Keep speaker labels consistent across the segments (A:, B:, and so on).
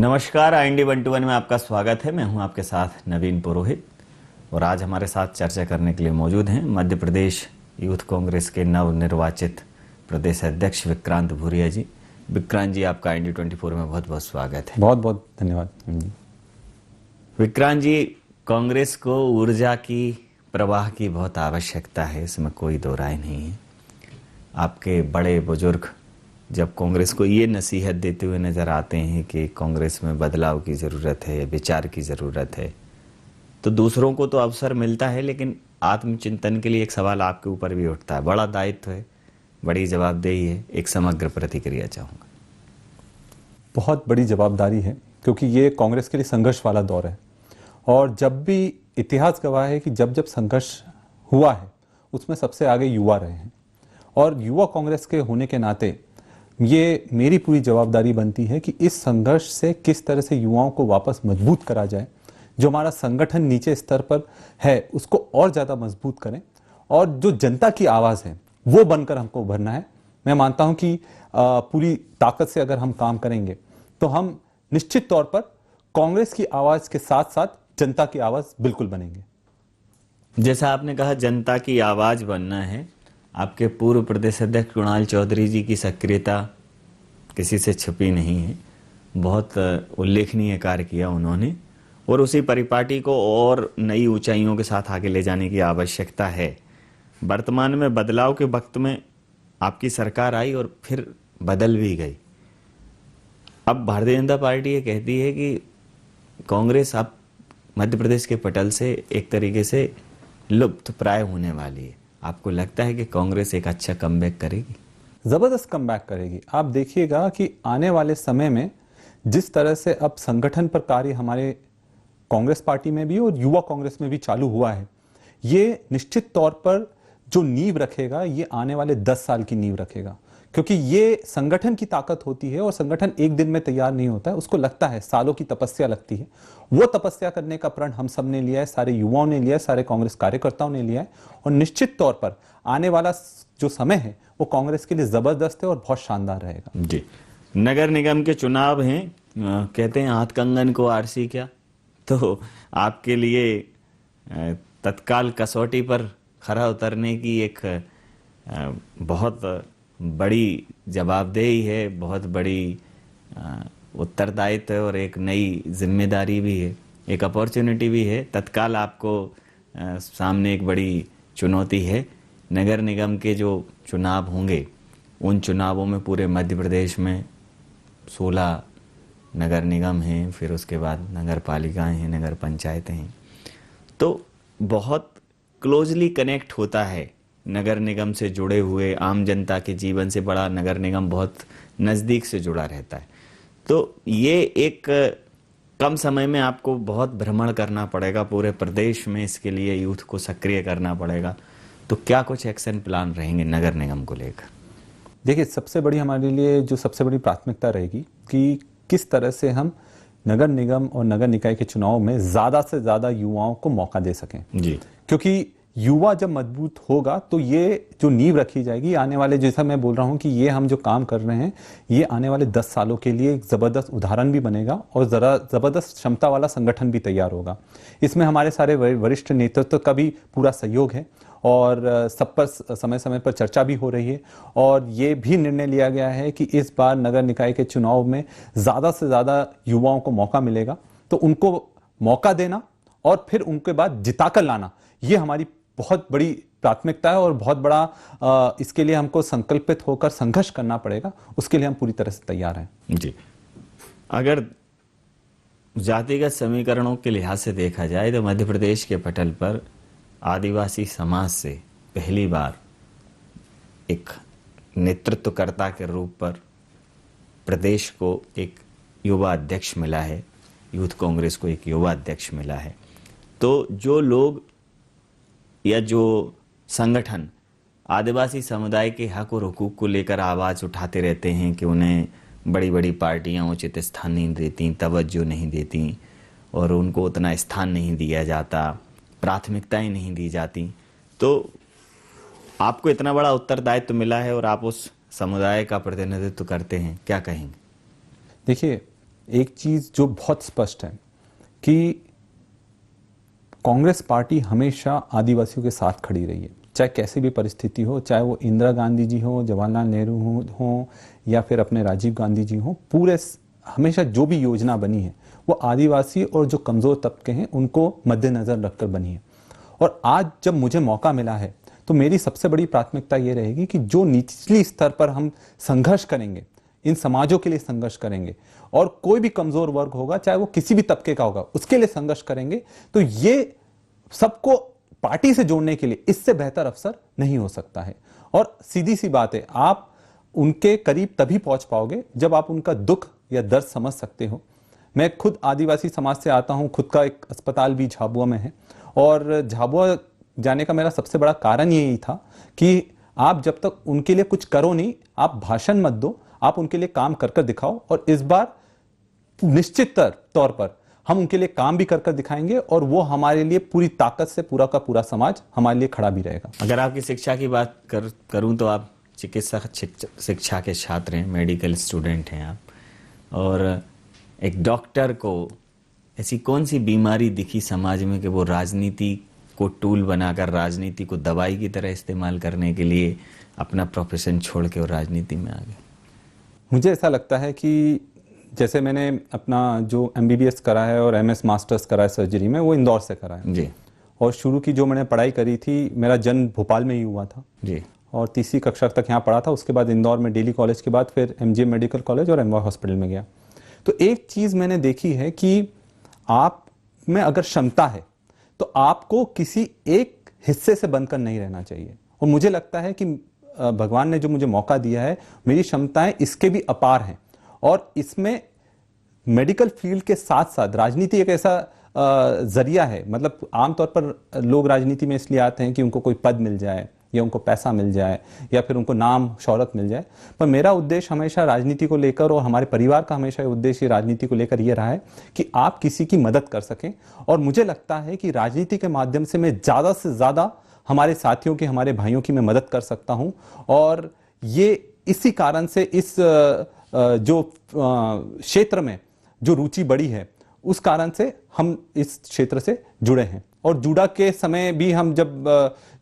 A: नमस्कार, IND 121 में आपका स्वागत है। मैं हूं आपके साथ नवीन पुरोहित और आज हमारे साथ चर्चा करने के लिए मौजूद हैं मध्य प्रदेश यूथ कांग्रेस के नवनिर्वाचित प्रदेश अध्यक्ष विक्रांत भूरिया जी। विक्रांत जी, आपका IND 24 में बहुत बहुत स्वागत है।
B: बहुत बहुत धन्यवाद।
A: विक्रांत जी, कांग्रेस को ऊर्जा की प्रवाह की बहुत आवश्यकता है, इसमें कोई दो राय नहीं है। आपके बड़े बुजुर्ग जब कांग्रेस को ये नसीहत देते हुए नज़र आते हैं कि कांग्रेस में बदलाव की ज़रूरत है, विचार की ज़रूरत है, तो दूसरों को तो अवसर मिलता है, लेकिन आत्मचिंतन के लिए एक सवाल आपके ऊपर भी उठता है। बड़ा दायित्व है, बड़ी जवाबदेही है। एक समग्र प्रतिक्रिया चाहूँगा।
B: बहुत बड़ी जवाबदारी है क्योंकि ये कांग्रेस के लिए संघर्ष वाला दौर है और जब भी इतिहास गवाह है कि जब जब संघर्ष हुआ है उसमें सबसे आगे युवा रहे हैं और युवा कांग्रेस के होने के नाते ये मेरी पूरी जवाबदारी बनती है कि इस संघर्ष से किस तरह से युवाओं को वापस मजबूत करा जाए। जो हमारा संगठन नीचे स्तर पर है उसको और ज़्यादा मजबूत करें और जो जनता की आवाज़ है वो बनकर हमको उभरना है। मैं मानता हूं कि पूरी ताकत से अगर हम काम करेंगे तो हम निश्चित तौर पर कांग्रेस की आवाज़ के साथ साथ जनता की आवाज़ बिल्कुल बनेंगे।
A: जैसा आपने कहा जनता की आवाज़ बनना है, आपके पूर्व प्रदेश अध्यक्ष कुणाल चौधरी जी की सक्रियता किसी से छिपी नहीं है। बहुत उल्लेखनीय कार्य किया उन्होंने और उसी परिपाटी को और नई ऊंचाइयों के साथ आगे ले जाने की आवश्यकता है। वर्तमान में बदलाव के वक्त में आपकी सरकार आई और फिर बदल भी गई। अब भारतीय जनता पार्टी ये कहती है कि कांग्रेस अब मध्य प्रदेश के पटल से एक तरीके से लुप्त प्राय होने वाली है। आपको लगता है कि कांग्रेस एक अच्छा कमबैक करेगी?
B: जबरदस्त कमबैक करेगी। आप देखिएगा कि आने वाले समय में जिस तरह से अब संगठन पर कार्य हमारे कांग्रेस पार्टी में भी और युवा कांग्रेस में भी चालू हुआ है, ये निश्चित तौर पर जो नींव रखेगा ये आने वाले 10 साल की नींव रखेगा क्योंकि ये संगठन की ताकत होती है और संगठन एक दिन में तैयार नहीं होता है, उसको लगता है, सालों की तपस्या लगती है। वो तपस्या करने का प्रण हम सब ने लिया है, सारे युवाओं ने लिया है, सारे कांग्रेस कार्यकर्ताओं ने लिया है और निश्चित तौर पर आने वाला जो समय है वो कांग्रेस के लिए जबरदस्त है और बहुत शानदार रहेगा।
A: जी, नगर निगम के चुनाव हैं, कहते हैं हाथ कंगन को आरसी क्या, तो आपके लिए तत्काल कसौटी पर खरा उतरने की एक बहुत बड़ी जवाबदेही है, बहुत बड़ी उत्तरदायित्व है और एक नई जिम्मेदारी भी है, एक अपॉर्चुनिटी भी है। तत्काल आपको सामने एक बड़ी चुनौती है। नगर निगम के जो चुनाव होंगे उन चुनावों में पूरे मध्य प्रदेश में 16 नगर निगम हैं, फिर उसके बाद नगर पालिकाएँ हैं, नगर पंचायतें हैं, तो बहुत क्लोजली कनेक्ट होता है नगर निगम से जुड़े हुए आम जनता के जीवन से। बड़ा नगर निगम बहुत नज़दीक से जुड़ा रहता है। तो ये एक कम समय में आपको बहुत भ्रमण करना पड़ेगा पूरे प्रदेश में, इसके लिए यूथ को सक्रिय करना पड़ेगा। तो क्या कुछ एक्शन प्लान रहेंगे नगर निगम को लेकर?
B: देखिए, सबसे बड़ी हमारे लिए जो सबसे बड़ी प्राथमिकता रहेगी कि किस तरह से हम नगर निगम और नगर निकाय के चुनाव में ज़्यादा से ज़्यादा युवाओं को मौका दे सकें जी, क्योंकि युवा जब मजबूत होगा तो ये जो नींव रखी जाएगी आने वाले, जैसा मैं बोल रहा हूं कि ये हम जो काम कर रहे हैं ये आने वाले 10 सालों के लिए एक ज़बरदस्त उदाहरण भी बनेगा और ज़रा ज़बरदस्त क्षमता वाला संगठन भी तैयार होगा। इसमें हमारे सारे वरिष्ठ नेतृत्व का भी पूरा सहयोग है और सब पर समय समय पर चर्चा भी हो रही है और ये भी निर्णय लिया गया है कि इस बार नगर निकाय के चुनाव में ज़्यादा से ज़्यादा युवाओं को मौका मिलेगा, तो उनको मौका देना और फिर उनके बाद जिताकर लाना, ये हमारी बहुत बड़ी प्राथमिकता है और बहुत बड़ा इसके लिए हमको संकल्पित होकर संघर्ष करना पड़ेगा। उसके लिए हम पूरी तरह से तैयार हैं
A: जी। अगर जातिगत समीकरणों के लिहाज से देखा जाए तो मध्य प्रदेश के पटल पर आदिवासी समाज से पहली बार एक नेतृत्वकर्ता के रूप पर प्रदेश को एक युवा अध्यक्ष मिला है, यूथ कांग्रेस को एक युवा अध्यक्ष मिला है। तो जो लोग या जो संगठन आदिवासी समुदाय के हक और हुकूक को लेकर आवाज़ उठाते रहते हैं कि उन्हें बड़ी बड़ी पार्टियां उचित स्थान नहीं देती, तवज्जो नहीं देती और उनको उतना स्थान नहीं दिया जाता, प्राथमिकताएं नहीं दी जाती, तो आपको इतना बड़ा उत्तरदायित्व मिला है और आप उस समुदाय का प्रतिनिधित्व करते हैं, क्या कहेंगे?
B: देखिए, एक चीज जो बहुत स्पष्ट है कि कांग्रेस पार्टी हमेशा आदिवासियों के साथ खड़ी रही है, चाहे कैसी भी परिस्थिति हो, चाहे वो इंदिरा गांधी जी हो, जवाहरलाल नेहरू हो या फिर अपने राजीव गांधी जी हो। पूरे हमेशा जो भी योजना बनी है वो आदिवासी और जो कमजोर तबके हैं उनको मद्देनजर रखकर बनी है। और आज जब मुझे मौका मिला है तो मेरी सबसे बड़ी प्राथमिकता ये रहेगी कि जो निचली स्तर पर हम संघर्ष करेंगे, इन समाजों के लिए संघर्ष करेंगे, और कोई भी कमजोर वर्ग होगा चाहे वो किसी भी तबके का होगा उसके लिए संघर्ष करेंगे, तो ये सबको पार्टी से जोड़ने के लिए इससे बेहतर अवसर नहीं हो सकता है। और सीधी सी बात है, आप उनके करीब तभी पहुंच पाओगे जब आप उनका दुख या दर्द समझ सकते हो। मैं खुद आदिवासी समाज से आता हूं, खुद का एक अस्पताल भी झाबुआ में है, और झाबुआ जाने का मेरा सबसे बड़ा कारण यही था कि आप जब तक उनके लिए कुछ करो नहीं, आप भाषण मत दो, आप उनके लिए काम कर कर दिखाओ। और इस बार निश्चित तौर पर हम उनके लिए काम भी कर कर दिखाएंगे, और वो हमारे लिए पूरी ताकत से पूरा का पूरा समाज हमारे लिए खड़ा भी रहेगा।
A: अगर आपकी शिक्षा की बात करूं तो आप चिकित्सा शिक्षा के छात्र हैं, मेडिकल स्टूडेंट हैं आप, और एक डॉक्टर को ऐसी कौन सी बीमारी दिखी समाज में कि वो राजनीति को टूल बनाकर, राजनीति को दवाई की तरह इस्तेमाल करने के लिए अपना प्रोफेशन छोड़ के और राजनीति में आ गए?
B: मुझे ऐसा लगता है कि जैसे मैंने अपना जो MBBS करा है और MS मास्टर्स करा है सर्जरी में, वो इंदौर से करा है
A: जी।
B: और शुरू की जो मैंने पढ़ाई करी थी, मेरा जन्म भोपाल में ही हुआ था
A: जी,
B: और तीसरी कक्षा तक यहाँ पढ़ा था। उसके बाद इंदौर में डेली कॉलेज के बाद फिर MGM मेडिकल कॉलेज और एमवाय हॉस्पिटल में गया। तो एक चीज़ मैंने देखी है कि आप में अगर क्षमता है तो आपको किसी एक हिस्से से बंधकर नहीं रहना चाहिए। और मुझे लगता है कि भगवान ने जो मुझे मौका दिया है, मेरी क्षमताएं इसके भी अपार हैं, और इसमें मेडिकल फील्ड के साथ साथ राजनीति एक ऐसा जरिया है। मतलब आमतौर पर लोग राजनीति में इसलिए आते हैं कि उनको कोई पद मिल जाए या उनको पैसा मिल जाए या फिर उनको नाम शौहरत मिल जाए, पर मेरा उद्देश्य हमेशा राजनीति को लेकर, और हमारे परिवार का हमेशा उद्देश्य राजनीति को लेकर ये रहा है कि आप किसी की मदद कर सकें। और मुझे लगता है कि राजनीति के माध्यम से मैं ज़्यादा से ज़्यादा हमारे साथियों की, हमारे भाइयों की मैं मदद कर सकता हूँ। और ये इसी कारण से इस जो क्षेत्र में जो रुचि बढ़ी है, उस कारण से हम इस क्षेत्र से जुड़े हैं। और जूडा के समय भी हम जब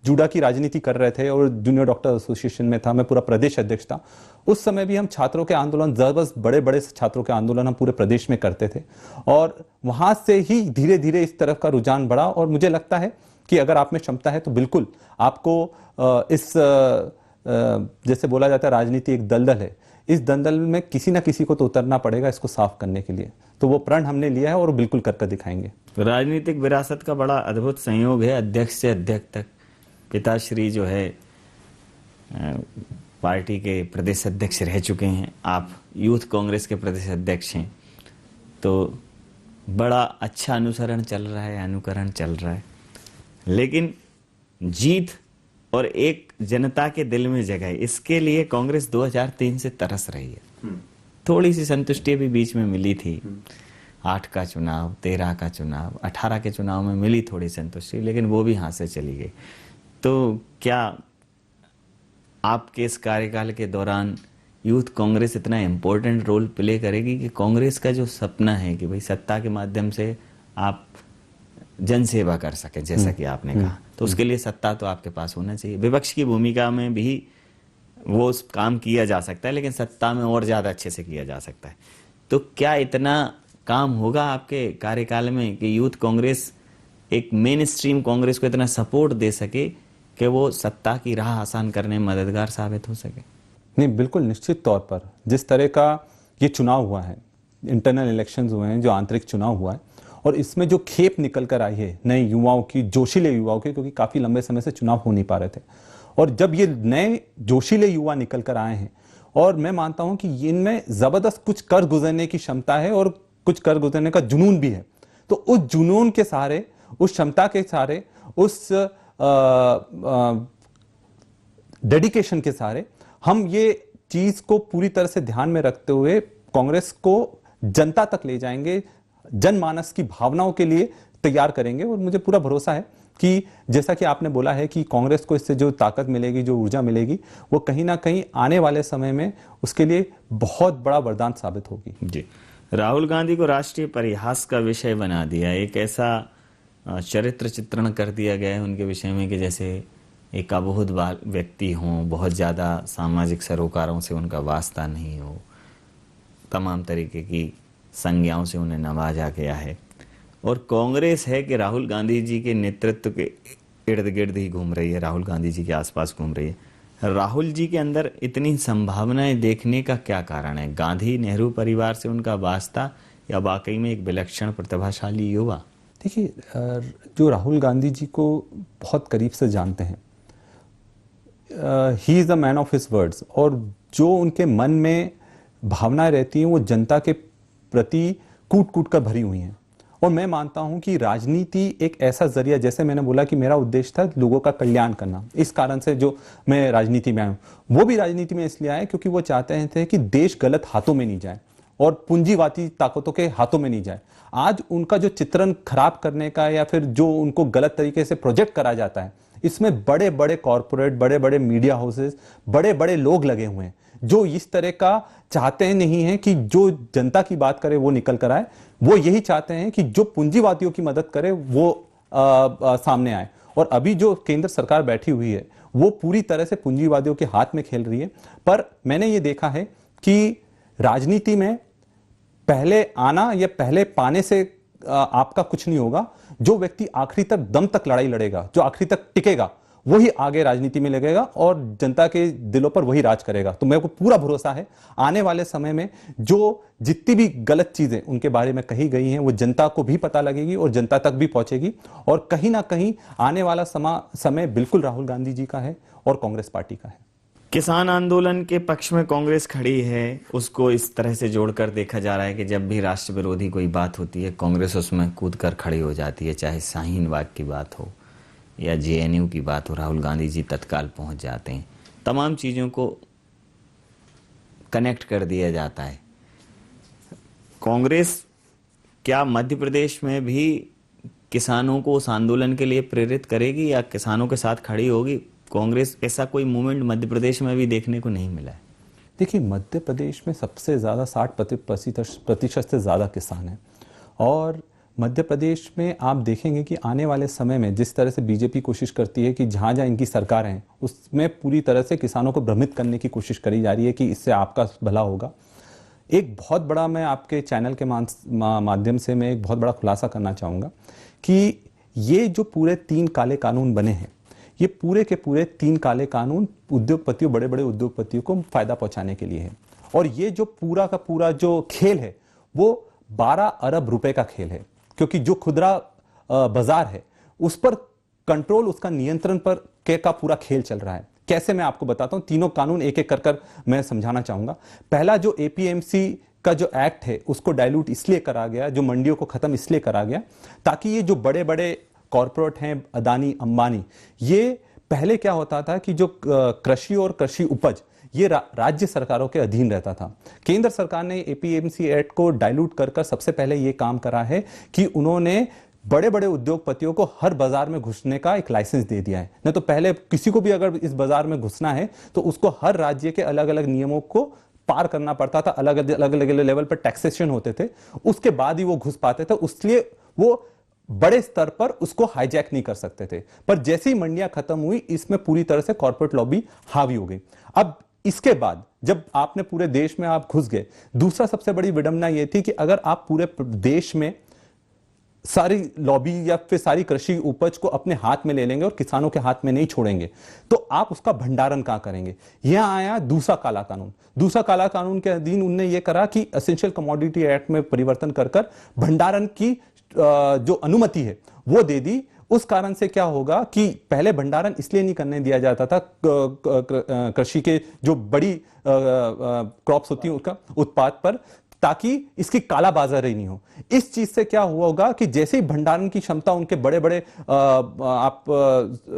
B: जूडा की राजनीति कर रहे थे और जूनियर डॉक्टर एसोसिएशन में था, मैं पूरा प्रदेश अध्यक्ष था, उस समय भी हम छात्रों के आंदोलन, जबरदस्त बड़े बड़े छात्रों के आंदोलन हम पूरे प्रदेश में करते थे, और वहां से ही धीरे धीरे इस तरफ का रुझान बढ़ा। और मुझे लगता है कि अगर आप में क्षमता है तो बिल्कुल आपको इस जैसे बोला जाता है राजनीति एक दलदल है, इस दलदल में किसी ना किसी को तो उतरना पड़ेगा इसको साफ करने के लिए। तो वो प्रण हमने लिया है और बिल्कुल कर दिखाएंगे।
A: राजनीतिक विरासत का बड़ा अद्भुत संयोग है, अध्यक्ष से अध्यक्ष तक। पिताश्री जो है पार्टी के प्रदेश अध्यक्ष रह चुके हैं, आप यूथ कांग्रेस के प्रदेश अध्यक्ष हैं, तो बड़ा अच्छा अनुसरण चल रहा है, अनुकरण चल रहा है। लेकिन जीत और एक जनता के दिल में जगह, इसके लिए कांग्रेस 2003 से तरस रही है। थोड़ी सी संतुष्टि भी बीच में मिली थी, 8 का चुनाव, 13 का चुनाव, 18 के चुनाव में मिली थोड़ी संतुष्टि, लेकिन वो भी हाथ से चली गई। तो क्या आपके इस कार्यकाल के दौरान यूथ कांग्रेस इतना इम्पोर्टेंट रोल प्ले करेगी कि कांग्रेस का जो सपना है कि भाई सत्ता के माध्यम से आप जनसेवा कर सके, जैसा कि आपने कहा, तो उसके लिए सत्ता तो आपके पास होना चाहिए। विपक्ष की भूमिका में भी वो काम किया जा सकता है, लेकिन सत्ता में और ज़्यादा अच्छे से किया जा सकता है। तो क्या इतना काम होगा आपके कार्यकाल में कि यूथ कांग्रेस एक मेन स्ट्रीम कांग्रेस को इतना सपोर्ट दे सके कि वो सत्ता की राह आसान करने में मददगार साबित हो सके?
B: नहीं, बिल्कुल निश्चित तौर पर जिस तरह का ये चुनाव हुआ है, इंटरनल इलेक्शंस हुए हैं, जो आंतरिक चुनाव हुआ है, और इसमें जो खेप निकल कर आई है नए युवाओं की, जोशीले युवाओं की, क्योंकि काफ़ी लंबे समय से चुनाव हो नहीं पा रहे थे, और जब ये नए जोशीले युवा निकल कर आए हैं, और मैं मानता हूं कि इनमें ज़बरदस्त कुछ कर गुजरने की क्षमता है और कुछ कर गुजरने का जुनून भी है। तो उस जुनून के सहारे, उस क्षमता के सहारे, उस डेडिकेशन के सहारे हम ये चीज़ को पूरी तरह से ध्यान में रखते हुए कांग्रेस को जनता तक ले जाएंगे, जनमानस की भावनाओं के लिए तैयार करेंगे। और मुझे पूरा भरोसा है कि जैसा कि आपने बोला है कि कांग्रेस को इससे जो ताकत मिलेगी, जो ऊर्जा मिलेगी, वो कहीं ना कहीं आने वाले समय में उसके लिए बहुत बड़ा वरदान साबित होगी।
A: जी, राहुल गांधी को राष्ट्रीय परिहास का विषय बना दिया। एक ऐसा चरित्र चित्रण कर दिया गया है उनके विषय में कि जैसे एक अबोध व्यक्ति हों, बहुत ज़्यादा सामाजिक सरोकारों से उनका वास्ता नहीं हो, तमाम तरीके की संज्ञाओं से उन्हें नवाजा गया है। और कांग्रेस है कि राहुल गांधी जी के नेतृत्व के इर्द गिर्द ही घूम रही है, राहुल गांधी जी के आसपास घूम रही है। राहुल जी के अंदर इतनी संभावनाएं देखने का क्या कारण है? गांधी नेहरू परिवार से उनका वास्ता या वाकई में एक विलक्षण प्रतिभाशाली युवा?
B: देखिए, जो राहुल गांधी जी को बहुत करीब से जानते हैं, he is the man of his words, और जो उनके मन में भावनाएं रहती हैं वो जनता के प्रति कूट कूट कर भरी हुई हैं। और मैं मानता हूं कि राजनीति एक ऐसा जरिया, जैसे मैंने बोला कि मेरा उद्देश्य था लोगों का कल्याण करना, इस कारण से जो मैं राजनीति में आया हूं, वो भी राजनीति में इसलिए आए क्योंकि वो चाहते थे कि देश गलत हाथों में नहीं जाए और पूंजीवादी ताकतों के हाथों में नहीं जाए। आज उनका जो चित्रण खराब करने का या फिर जो उनको गलत तरीके से प्रोजेक्ट करा जाता है, इसमें बड़े बड़े कॉरपोरेट, बड़े बड़े मीडिया हाउसेस, बड़े बड़े लोग लगे हुए हैं जो इस तरह का चाहते नहीं है कि जो जनता की बात करे वो निकल कर आए। वो यही चाहते हैं कि जो पूंजीवादियों की मदद करे वो सामने आए। और अभी जो केंद्र सरकार बैठी हुई है वो पूरी तरह से पूंजीवादियों के हाथ में खेल रही है। पर मैंने ये देखा है कि राजनीति में पहले आना या पहले पाने से आपका कुछ नहीं होगा। जो व्यक्ति आखिरी तक, दम तक लड़ाई लड़ेगा, जो आखिरी तक टिकेगा, वही आगे राजनीति में लगेगा और जनता के दिलों पर वही राज करेगा। तो मेरे को पूरा भरोसा है आने वाले समय में जो जितनी भी गलत चीजें उनके बारे में कही गई हैं वो जनता को भी पता लगेगी और जनता तक भी पहुंचेगी। और कहीं ना कहीं आने वाला समय बिल्कुल राहुल गांधी जी का है और कांग्रेस पार्टी का है।
A: किसान आंदोलन के पक्ष में कांग्रेस खड़ी है, उसको इस तरह से जोड़कर देखा जा रहा है कि जब भी राष्ट्र विरोधी कोई बात होती है कांग्रेस उसमें कूदकर खड़ी हो जाती है। चाहे शाहीन बाग की बात हो या जेएनयू की बात हो, राहुल गांधी जी तत्काल पहुंच जाते हैं। तमाम चीज़ों को कनेक्ट कर दिया जाता है। कांग्रेस क्या मध्य प्रदेश में भी किसानों को उस आंदोलन के लिए प्रेरित करेगी या किसानों के साथ खड़ी होगी? कांग्रेस ऐसा कोई मूवमेंट मध्य प्रदेश में भी देखने को नहीं मिला है।
B: देखिए, मध्य प्रदेश में सबसे ज़्यादा 60% से ज़्यादा किसान हैं और मध्य प्रदेश में आप देखेंगे कि आने वाले समय में जिस तरह से बीजेपी कोशिश करती है कि जहाँ जहाँ इनकी सरकार है उसमें पूरी तरह से किसानों को भ्रमित करने की कोशिश करी जा रही है कि इससे आपका भला होगा। एक बहुत बड़ा, मैं आपके चैनल के माध्यम से मैं एक बहुत बड़ा खुलासा करना चाहूँगा कि ये जो पूरे 3 काले कानून बने हैं, ये पूरे के पूरे 3 काले कानून उद्योगपतियों, बड़े बड़े उद्योगपतियों को फायदा पहुंचाने के लिए है। और ये जो पूरा का पूरा जो खेल है वो 12 अरब रुपए का खेल है, क्योंकि जो खुदरा बाजार है उस पर कंट्रोल, उसका नियंत्रण पर का पूरा खेल चल रहा है। कैसे, मैं आपको बताता हूं। तीनों कानून एक एक कर मैं समझाना चाहूंगा। पहला जो एपीएमसी का जो एक्ट है उसको डाइल्यूट इसलिए करा गया, जो मंडियों को खत्म इसलिए करा गया ताकि ये जो बड़े बड़े कॉरपोरेट हैं, अदानी, अंबानी, ये पहले क्या होता था कि जो कृषि और कृषि उपज ये राज्य सरकारों के अधीन रहता था। केंद्र सरकार ने एपीएमसी एक्ट को डाइल्यूट कर सबसे पहले ये काम करा है कि उन्होंने बड़े बड़े उद्योगपतियों को हर बाजार में घुसने का एक लाइसेंस दे दिया है। नहीं तो पहले किसी को भी अगर इस बाजार में घुसना है तो उसको हर राज्य के अलग अलग नियमों को पार करना पड़ता था, अलग अलग लेवल पर टैक्सेशन होते थे, उसके बाद ही वो घुस पाते थे। इसलिए वो बड़े स्तर पर उसको हाईजैक नहीं कर सकते थे। पर जैसे ही मंडियां खत्म हुई, इसमें पूरी तरह से कॉर्पोरेट लॉबी हावी हो गई। अब इसके बाद जब आपने पूरे देश में आप घुस गए, दूसरा सबसे बड़ी विडंबना यह थी कि अगर आप पूरे देश में सारी लॉबी या फिर सारी कृषि उपज को अपने हाथ में ले लेंगे और किसानों के हाथ में नहीं छोड़ेंगे तो आप उसका भंडारण कहां करेंगे। यहां आया दूसरा काला कानून। दूसरा काला कानून के अधीन उन्होंने यह करा कि एसेंशियल कमोडिटी एक्ट में परिवर्तन कर भंडारण की जो अनुमति है वो दे दी। उस कारण से क्या होगा कि पहले भंडारण इसलिए नहीं करने दिया जाता था कृषि के जो बड़ी क्रॉप्स होती हैं उसका उत्पाद पर, ताकि इसकी काला बाजारी नहीं हो। इस चीज से क्या हुआ होगा कि जैसे ही भंडारण की क्षमता उनके बड़े बड़े आप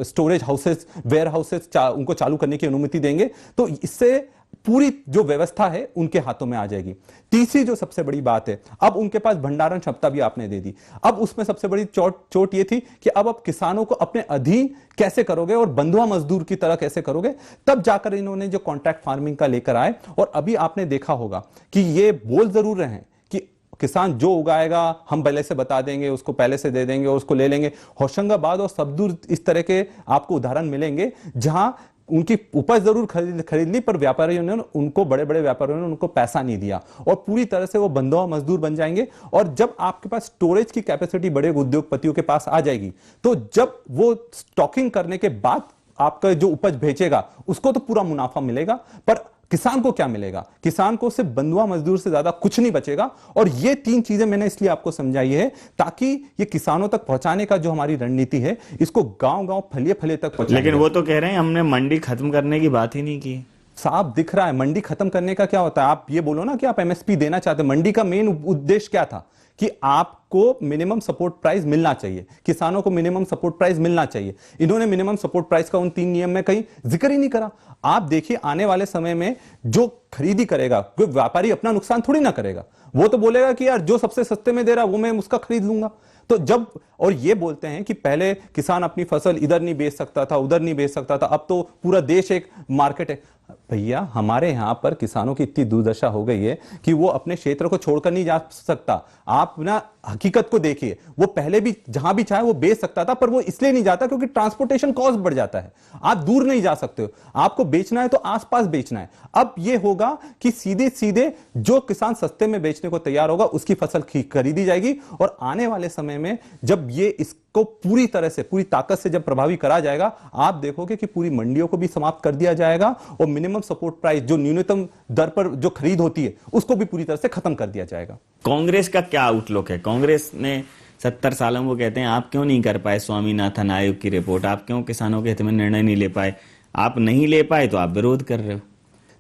B: स्टोरेज हाउसेस, वेयर हाउसेस उनको चालू करने की अनुमति देंगे तो इससे पूरी जो व्यवस्था है उनके हाथों में आ जाएगी। तीसरी जो सबसे बड़ी बात है, अब उनके पास भंडारण क्षमता भी आपने दे दी। अब उसमें सबसे बड़ी चोट ये थी कि अब आप किसानों को अपने अधीन कैसे करोगे और बंधुआ मजदूर की तरह कैसे करोगे। तब जाकर इन्होंने जो कॉन्ट्रैक्ट फार्मिंग का लेकर आए। और अभी आपने देखा होगा कि ये बोल जरूर रहे हैं कि किसान जो उगाएगा हम पहले से बता देंगे, उसको पहले से दे देंगे और उसको ले लेंगे। होशंगाबाद और सबदूर इस तरह के आपको उदाहरण मिलेंगे जहां उनकी उपज जरूर खरीद ली, पर व्यापारियों ने उनको, बड़े बड़े व्यापारियों ने उनको पैसा नहीं दिया और पूरी तरह से वो बंधुआ मजदूर बन जाएंगे। और जब आपके पास स्टोरेज की कैपेसिटी बड़े उद्योगपतियों के पास आ जाएगी, तो जब वो स्टॉकिंग करने के बाद आपका जो उपज बेचेगा उसको तो पूरा मुनाफा मिलेगा, पर किसान को क्या मिलेगा? किसान को सिर्फ बंधुआ मजदूर से ज्यादा कुछ नहीं बचेगा। और ये 3 चीजें मैंने इसलिए आपको समझाई है ताकि ये किसानों तक पहुंचाने का जो हमारी रणनीति है, इसको गांव-गांव, फलिए-फलिए तक पहुंचाएं।
A: लेकिन वो तो कह रहे हैं हमने मंडी खत्म करने की बात ही नहीं की।
B: साफ दिख रहा है मंडी खत्म करने का क्या होता है। आप ये बोलो ना कि आप एमएसपी देना चाहते हैं। मंडी का मेन उद्देश्य क्या था कि आपको मिनिमम सपोर्ट प्राइस मिलना चाहिए, किसानों को मिनिमम सपोर्ट प्राइस मिलना चाहिए। इन्होंने मिनिमम सपोर्ट प्राइस का उन 3 नियम में कहीं जिक्र ही नहीं करा। आप देखिए आने वाले समय में जो खरीदी करेगा, कोई व्यापारी अपना नुकसान थोड़ी ना करेगा, वो तो बोलेगा कि यार जो सबसे सस्ते में दे रहा है वो मैं उसका खरीद लूंगा। तो जब, और ये बोलते हैं कि पहले किसान अपनी फसल इधर नहीं बेच सकता था, उधर नहीं बेच सकता था, अब तो पूरा देश एक मार्केट है। भैया हमारे यहां पर किसानों की इतनी दुर्दशा हो गई है कि वो अपने क्षेत्र को छोड़कर नहीं जा सकता। आप ना हकीकत को देखिए, वो पहले भी जहां भी चाहे वो बेच सकता था, पर वो इसलिए नहीं जाता क्योंकि ट्रांसपोर्टेशन कॉस्ट बढ़ जाता है। आप दूर नहीं जा सकते हो, आपको बेचना है तो आसपास बेचना है। अब ये होगा कि सीधे सीधे जो किसान सस्ते में बेचने को तैयार होगा उसकी फसल खरीदी जाएगी। और आने वाले समय में जब ये इसको पूरी तरह से, पूरी ताकत से जब प्रभावी करा जाएगा, आप देखोगे कि पूरी मंडियों को भी समाप्त कर दिया जाएगा और मिनिमम सपोर्ट प्राइस जो न्यूनतम दर पर जो खरीद होती है उसको भी पूरी तरह से खत्म कर दिया जाएगा।
A: कांग्रेस का क्या आउटलुक है? कांग्रेस ने 70 सालों को कहते हैं आप क्यों नहीं कर पाए स्वामीनाथन आयोग की रिपोर्ट, आप क्यों किसानों के हित में निर्णय नहीं ले पाए? आप नहीं ले पाए तो आप विरोध कर रहे हो।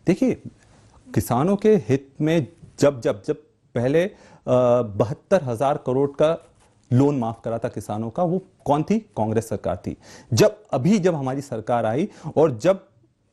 B: देखिए किसानों के हित में जब जब जब पहले 72,000 करोड़ का लोन माफ करा था किसानों का, वो कौन थी? कांग्रेस सरकार थी। जब हमारी सरकार आई और जब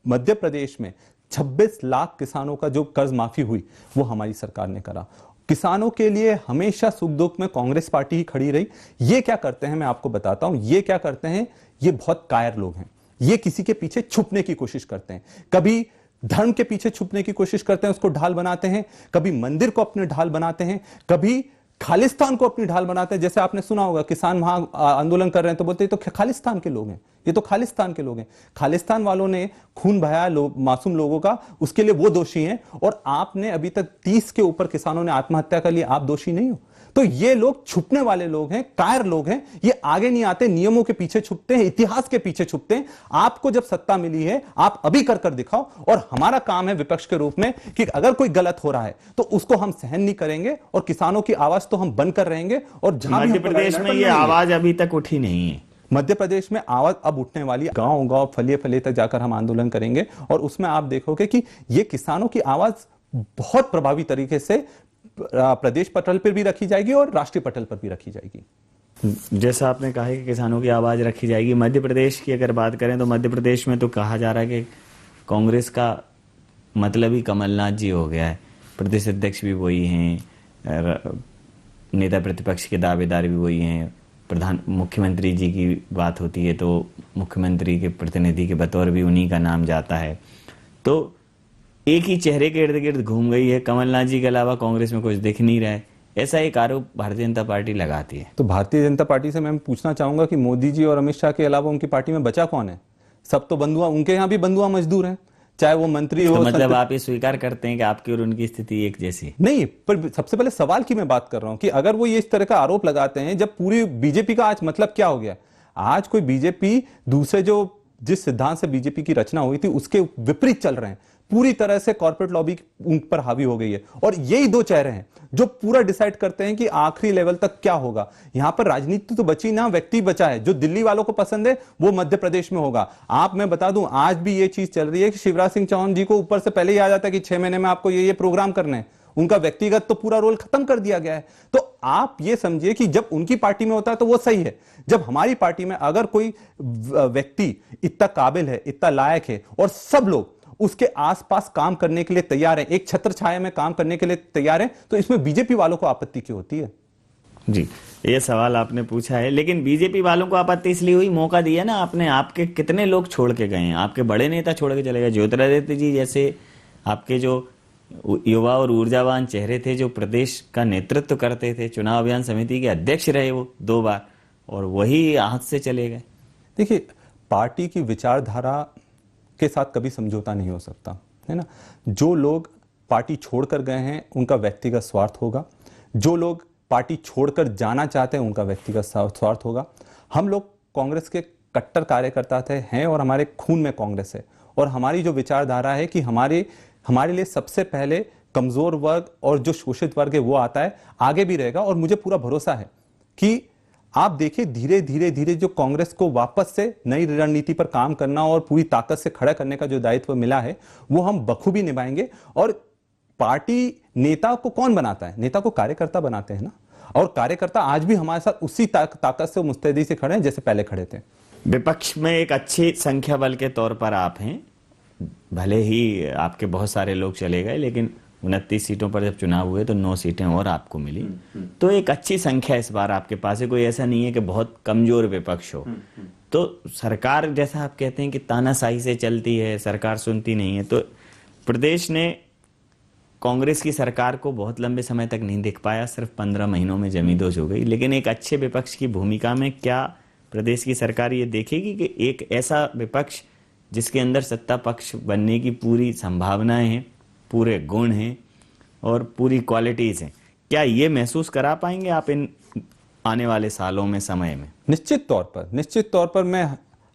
B: मध्य प्रदेश में 26 लाख किसानों का जो कर्ज माफी हुई, वो हमारी सरकार ने करा। किसानों के लिए हमेशा सुख दुख में कांग्रेस पार्टी ही खड़ी रही। ये क्या करते हैं मैं आपको बताता हूं। ये क्या करते हैं, ये बहुत कायर लोग हैं। ये किसी के पीछे छुपने की कोशिश करते हैं। कभी धर्म के पीछे छुपने की कोशिश करते हैं, उसको ढाल बनाते हैं। कभी मंदिर को अपने ढाल बनाते हैं, कभी खालिस्तान को अपनी ढाल बनाते हैं। जैसे आपने सुना होगा किसान वहां आंदोलन कर रहे हैं तो बोलते हैं तो खालिस्तान के लोग हैं, ये तो खालिस्तान के लोग हैं। खालिस्तान वालों ने खून बहाया मासूम लोगों का, उसके लिए वो दोषी हैं। और आपने अभी तक 30 के ऊपर किसानों ने आत्महत्या कर ली, आप दोषी नहीं हो। तो ये लोग छुपने वाले लोग हैं, कायर लोग हैं। ये आगे नहीं आते, नियमों के पीछे छुपते हैं, इतिहास के पीछे छुपते हैं। आपको जब सत्ता मिली है आप अभी कर दिखाओ। और हमारा काम है विपक्ष के रूप में कि अगर कोई गलत हो रहा है तो उसको हम सहन नहीं करेंगे और किसानों की आवाज तो हम बंद कर रहेंगे। और जहां
A: मध्य प्रदेश में ये आवाज अभी तक उठी नहीं है।
B: मध्य प्रदेश में आवाज अब उठने वाली है। गांव गांव फलिए फलिए तक जाकर हम आंदोलन करेंगे और उसमें आप देखोगे कि ये किसानों की आवाज बहुत प्रभावी तरीके से प्रदेश पटल पर भी रखी जाएगी और राष्ट्रीय पटल पर भी रखी जाएगी।
A: जैसा आपने कहा है कि किसानों की आवाज रखी जाएगी। मध्य प्रदेश की अगर बात करें तो मध्य प्रदेश में तो कहा जा रहा है कि कांग्रेस का मतलब ही कमलनाथ जी हो गया है। प्रदेश अध्यक्ष भी वही हैं, नेता प्रतिपक्ष के दावेदार भी वही हैं, मुख्यमंत्री जी की बात होती है तो मुख्यमंत्री के प्रतिनिधि के बतौर भी उन्हीं का नाम जाता है। तो एक ही चेहरे के इर्द गिर्द घूम गई है। कमलनाथ जी के अलावा कांग्रेस में कुछ दिख नहीं रहा है, ऐसा एक आरोप भारतीय जनता पार्टी लगाती है।
B: तो भारतीय जनता पार्टी से मैं पूछना चाहूंगा कि मोदी जी और अमित शाह के अलावा उनकी पार्टी में बचा कौन है? सब तो बंधुआ, उनके यहाँ भी बंधुआ मजदूर हैं, चाहे वो मंत्री हो।
A: तो मतलब आप ये स्वीकार करते हैं कि आपकी और उनकी स्थिति एक जैसी
B: नहीं? पर सबसे पहले सवाल की मैं बात कर रहा हूं कि अगर वो ये इस तरह का आरोप लगाते हैं, जब पूरी बीजेपी का आज मतलब क्या हो गया? आज कोई बीजेपी दूसरे जिस सिद्धांत से बीजेपी की रचना हुई थी उसके विपरीत चल रहे हैं। पूरी तरह से कॉर्पोरेट लॉबी उन पर हावी हो गई है और यही 2 चेहरे हैं जो पूरा डिसाइड करते हैं कि आखिरी लेवल तक क्या होगा। यहां पर राजनीति तो बची ना, व्यक्ति बचा है। जो दिल्ली वालों को पसंद है वो मध्य प्रदेश में होगा। मैं बता दूं आज भी ये चीज चल रही है कि शिवराज सिंह चौहान जी को ऊपर से पहले ही आ जाता है कि 6 महीने में आपको ये प्रोग्राम करने हैं। उनका व्यक्तिगत तो पूरा रोल खत्म कर दिया गया है। तो आप ये समझिए कि जब उनकी पार्टी में होता है तो वो सही है, जब हमारी पार्टी में अगर कोई व्यक्ति इतना काबिल है, इतना लायक है और सब लोग उसके आसपास काम करने के लिए तैयार है, एक छत्र छाया में काम करने के लिए तैयार है, तो इसमें बीजेपी वालों को आपत्ति क्यों होती है?
A: जी, ये सवाल आपने पूछा है। लेकिन बीजेपी वालों को आपत्ति इसलिए हुई, मौका दिया ना आपने। आपके कितने लोग छोड़ के गए हैं? आपके बड़े नेता छोड़ के चले गए, ज्योतिरादित्य जी जैसे आपके जो युवा और ऊर्जावान चेहरे थे जो प्रदेश का नेतृत्व करते थे, चुनाव अभियान समिति के अध्यक्ष रहे वो 2 बार, और वही हाथ से चले गए।
B: देखिए, पार्टी की विचारधारा के साथ कभी समझौता नहीं हो सकता, है ना। जो लोग पार्टी छोड़कर गए हैं उनका व्यक्तिगत स्वार्थ होगा, जो लोग पार्टी छोड़कर जाना चाहते हैं उनका व्यक्तिगत स्वार्थ होगा। हम लोग कांग्रेस के कट्टर कार्यकर्ता हैं और हमारे खून में कांग्रेस है, और हमारी जो विचारधारा है कि हमारे लिए सबसे पहले कमजोर वर्ग और जो शोषित वर्ग है वो आता है, आगे भी रहेगा। और मुझे पूरा भरोसा है कि आप देखिए धीरे धीरे धीरे जो कांग्रेस को वापस से नई रणनीति पर काम करना और पूरी ताकत से खड़ा करने का जो दायित्व मिला है वो हम बखूबी निभाएंगे। और पार्टी नेता को कौन बनाता है? नेता को कार्यकर्ता बनाते हैं ना, और कार्यकर्ता आज भी हमारे साथ उसी ताकत से मुस्तैदी से खड़े हैं जैसे पहले खड़े थे।
A: विपक्ष में एक अच्छी संख्या बल के तौर पर आप हैं, भले ही आपके बहुत सारे लोग चले गए, लेकिन 29 सीटों पर जब चुनाव हुए तो 9 सीटें और आपको मिली, तो एक अच्छी संख्या इस बार आपके पास है। कोई ऐसा नहीं है कि बहुत कमजोर विपक्ष हो। तो सरकार, जैसा आप कहते हैं कि तानाशाही से चलती है, सरकार सुनती नहीं है, तो प्रदेश ने कांग्रेस की सरकार को बहुत लंबे समय तक नहीं देख पाया, सिर्फ 15 महीनों में जमींदोज हो गई। लेकिन एक अच्छे विपक्ष की भूमिका में क्या प्रदेश की सरकार ये देखेगी कि एक ऐसा विपक्ष जिसके अंदर सत्ता पक्ष बनने की पूरी संभावनाएं हैं, पूरे गुण हैं और पूरी क्वालिटीज हैं, क्या ये महसूस करा पाएंगे आप इन आने वाले सालों में, समय में?
B: निश्चित तौर पर मैं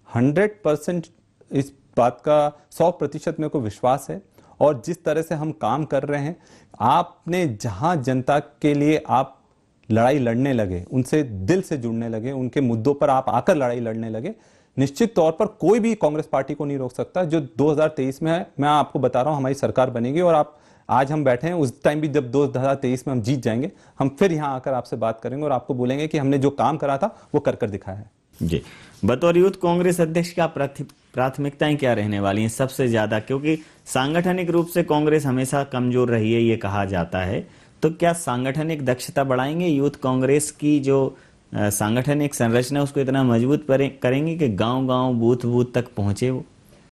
B: 100% इस बात का 100% मेरे को विश्वास है। और जिस तरह से हम काम कर रहे हैं, आपने जहां जनता के लिए आप लड़ाई लड़ने लगे, उनसे दिल से जुड़ने लगे, उनके मुद्दों पर आप आकर लड़ाई लड़ने लगे, निश्चित तौर पर कोई भी कांग्रेस पार्टी को नहीं रोक सकता। जो 2023 में है, मैं आपको बता रहा हूं, हमारी सरकार बनेगी और आप आज हम बैठे हैं, उस टाइम भी जब 2023 में हम जीत जाएंगे, हम फिर यहां आकर आपसे बात करेंगे और आपको बोलेंगे कि हमने जो काम करा था वो कर दिखाया है।
A: जी, बतौर यूथ कांग्रेस अध्यक्ष क्या प्राथमिकताएं क्या रहने वाली हैं सबसे ज्यादा? क्योंकि सांगठनिक रूप से कांग्रेस हमेशा कमजोर रही है, ये कहा जाता है, तो क्या सांगठनिक दक्षता बढ़ाएंगे? यूथ कांग्रेस की जो सांगठनिक संरचना उसको इतना मजबूत करेंगे कि गांव-गांव, बूथ-बूथ तक पहुंचे वो?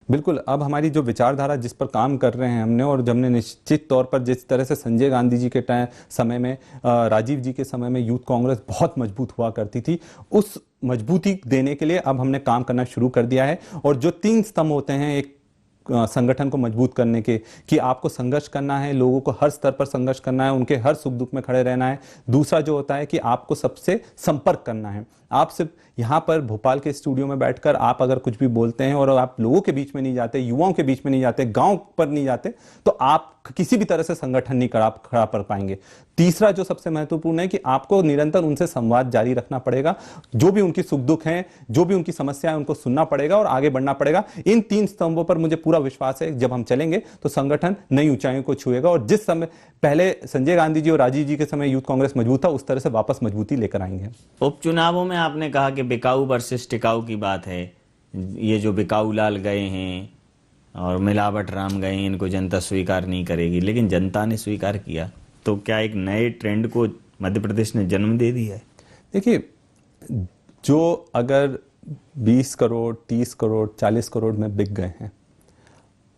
B: बिल्कुल। अब हमारी जो विचारधारा जिस पर काम कर रहे हैं हमने, और हमने निश्चित तौर पर जिस तरह से संजय गांधी जी के समय में, राजीव जी के समय में यूथ कांग्रेस बहुत मजबूत हुआ करती थी, उस मजबूती देने के लिए अब हमने काम करना शुरू कर दिया है। और जो 3 स्तंभ होते हैं एक संगठन को मजबूत करने के, कि आपको संघर्ष करना है, लोगों को हर स्तर पर संघर्ष करना है, उनके हर सुख दुख में खड़े रहना है। दूसरा जो होता है कि आपको सबसे संपर्क करना है। आप सिर्फ यहाँ पर भोपाल के स्टूडियो में बैठकर आप अगर कुछ भी बोलते हैं और आप लोगों के बीच में नहीं जाते, युवाओं के बीच में नहीं जाते, गांव पर नहीं जाते, तो आप किसी भी तरह से संगठन नहीं खड़ा कर पाएंगे। तीसरा जो सबसे महत्वपूर्ण है कि आपको निरंतर उनसे संवाद जारी रखना पड़ेगा, जो भी उनकी सुख दुख हैं, जो भी उनकी समस्या है, उनको सुनना पड़ेगा और आगे बढ़ना पड़ेगा। इन 3 स्तंभों पर मुझे पूरा विश्वास है, जब हम चलेंगे तो संगठन नई ऊंचाइयों को छुएगा। और जिस समय पहले संजय गांधी जी और राजीव जी के समय यूथ कांग्रेस मजबूत था, उस तरह से वापस मजबूती लेकर आएंगे।
A: उपचुनावों में आपने कहा कि बिकाऊ वर्सेस टिकाऊ की बात है। ये जो बिकाऊ लाल गए हैं और मिलावट राम गए हैं, इनको जनता स्वीकार नहीं करेगी, लेकिन जनता ने स्वीकार किया, तो क्या एक नए ट्रेंड को मध्य प्रदेश ने जन्म दे दिया है?
B: देखिए, जो अगर 20 करोड़, 30 करोड़, 40 करोड़ में बिक गए हैं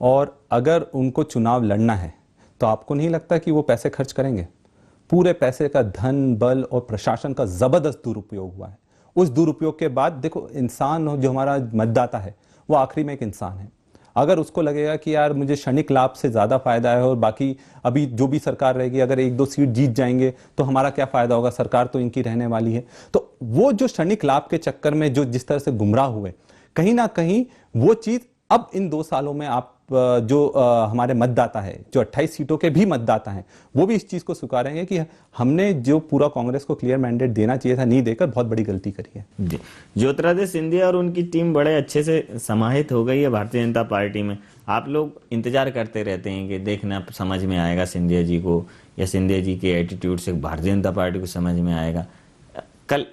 B: और अगर उनको चुनाव लड़ना है, तो आपको नहीं लगता कि वो पैसे खर्च करेंगे? पूरे पैसे का धन, बल और प्रशासन का जबरदस्त दुरुपयोग हुआ है। उस दुरुपयोग के बाद देखो, इंसान जो हमारा मतदाता है वो आखिरी में एक इंसान है। अगर उसको लगेगा कि यार मुझे क्षणिक लाभ से ज्यादा फायदा है और बाकी अभी जो भी सरकार रहेगी, अगर 1-2 सीट जीत जाएंगे तो हमारा क्या फायदा होगा, सरकार तो इनकी रहने वाली है, तो वो जो क्षणिक लाभ के चक्कर में जो जिस तरह से गुमराह हुए, कहीं ना कहीं वो चीज अब इन 2 सालों में आप जो हमारे मतदाता है, जो 28 सीटों के भी मतदाता हैं, वो भी इस चीज को स्वीकारेंगे कि हमने जो पूरा कांग्रेस को क्लियर मैंडेट देना चाहिए था, नहीं देकर बहुत बड़ी गलती करी है।
A: जी, ज्योतिरादित्य सिंधिया और उनकी टीम बड़े अच्छे से समाहित हो गई है भारतीय जनता पार्टी में। आप लोग इंतजार करते रहते हैं कि देखना समझ में आएगा सिंधिया जी को, या सिंधिया जी के एटीट्यूड से भारतीय जनता पार्टी को समझ में आएगा। कल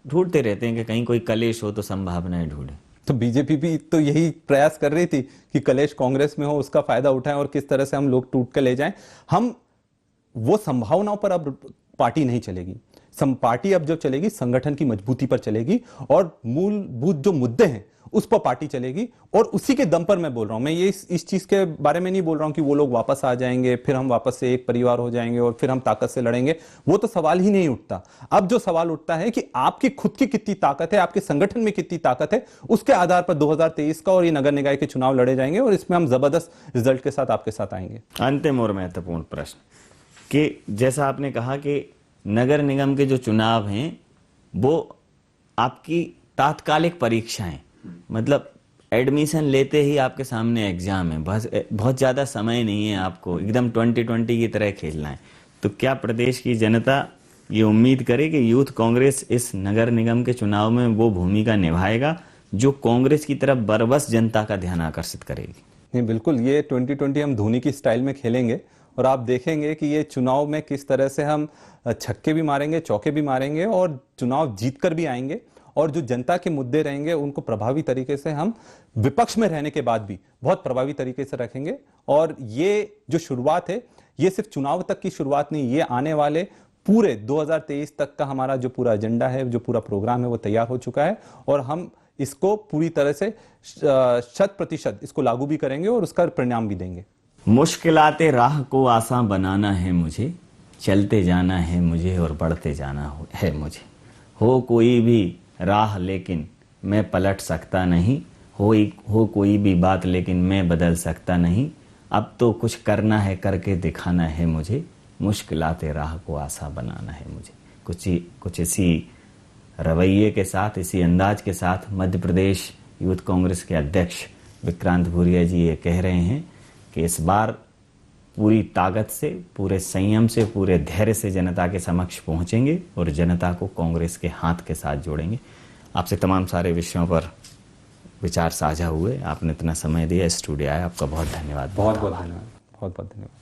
A: ढूंढते रहते हैं कि कहीं कोई कलेश हो तो संभावनाएं ढूंढे।
B: तो बीजेपी भी तो यही प्रयास कर रही थी कि कलेश कांग्रेस में हो, उसका फायदा उठाएं और किस तरह से हम लोग टूट कर ले जाएं। हम वो संभावनाओं पर अब पार्टी नहीं चलेगी। पार्टी अब जो चलेगी संगठन की मजबूती पर चलेगी और मूलभूत जो मुद्दे हैं उस पर पार्टी चलेगी। और उसी के दम पर मैं बोल रहा हूं, मैं ये इस चीज के बारे में नहीं बोल रहा हूं कि वो लोग वापस आ जाएंगे, फिर हम वापस से एक परिवार हो जाएंगे और फिर हम ताकत से लड़ेंगे। वो तो सवाल ही नहीं उठता। अब जो सवाल उठता है कि आपकी खुद की कितनी ताकत है, आपके संगठन में कितनी ताकत है, उसके आधार पर 2023 का और ये नगर निकाय के चुनाव लड़े जाएंगे और इसमें हम जबरदस्त रिजल्ट के साथ आपके साथ आएंगे।
A: अंतिम और महत्वपूर्ण प्रश्न कि जैसा आपने कहा कि नगर निगम के जो चुनाव हैं वो आपकी तात्कालिक परीक्षाएं, मतलब एडमिशन लेते ही आपके सामने एग्जाम है, बहुत ज़्यादा समय नहीं है, आपको एकदम 2020 की तरह खेलना है। तो क्या प्रदेश की जनता ये उम्मीद करे कि यूथ कांग्रेस इस नगर निगम के चुनाव में वो भूमिका निभाएगा जो कांग्रेस की तरफ बरबस जनता का ध्यान आकर्षित करेगी?
B: नहीं, बिल्कुल, ये 2020 हम धोनी की स्टाइल में खेलेंगे और आप देखेंगे कि ये चुनाव में किस तरह से हम छक्के भी मारेंगे, चौके भी मारेंगे और चुनाव जीतकर भी आएंगे। और जो जनता के मुद्दे रहेंगे उनको प्रभावी तरीके से हम विपक्ष में रहने के बाद भी बहुत प्रभावी तरीके से रखेंगे। और ये जो शुरुआत है, ये सिर्फ चुनाव तक की शुरुआत नहीं, ये आने वाले पूरे 2023 तक का हमारा जो पूरा एजेंडा है, जो पूरा प्रोग्राम है, वो तैयार हो चुका है और हम इसको पूरी तरह से 100% इसको लागू भी करेंगे और उसका परिणाम भी देंगे।
A: मुश्किलाते राह को आसान बनाना है मुझे, चलते जाना है मुझे और बढ़ते जाना है मुझे। हो कोई भी राह लेकिन मैं पलट सकता नहीं, हो कोई भी बात लेकिन मैं बदल सकता नहीं। अब तो कुछ करना है, करके दिखाना है मुझे, मुश्किलाते राह को आसान बनाना है मुझे। कुछ इसी रवैये के साथ, इसी अंदाज के साथ मध्य प्रदेश यूथ कांग्रेस के अध्यक्ष विक्रांत भूरिया जी ये कह रहे हैं कि इस बार पूरी ताकत से, पूरे संयम से, पूरे धैर्य से जनता के समक्ष पहुंचेंगे और जनता को कांग्रेस के हाथ के साथ जोड़ेंगे। आपसे तमाम सारे विषयों पर विचार साझा हुए, आपने इतना समय दिया, स्टूडियो आया, आपका बहुत धन्यवाद।
B: बहुत बहुत धन्यवाद। बहुत बहुत धन्यवाद।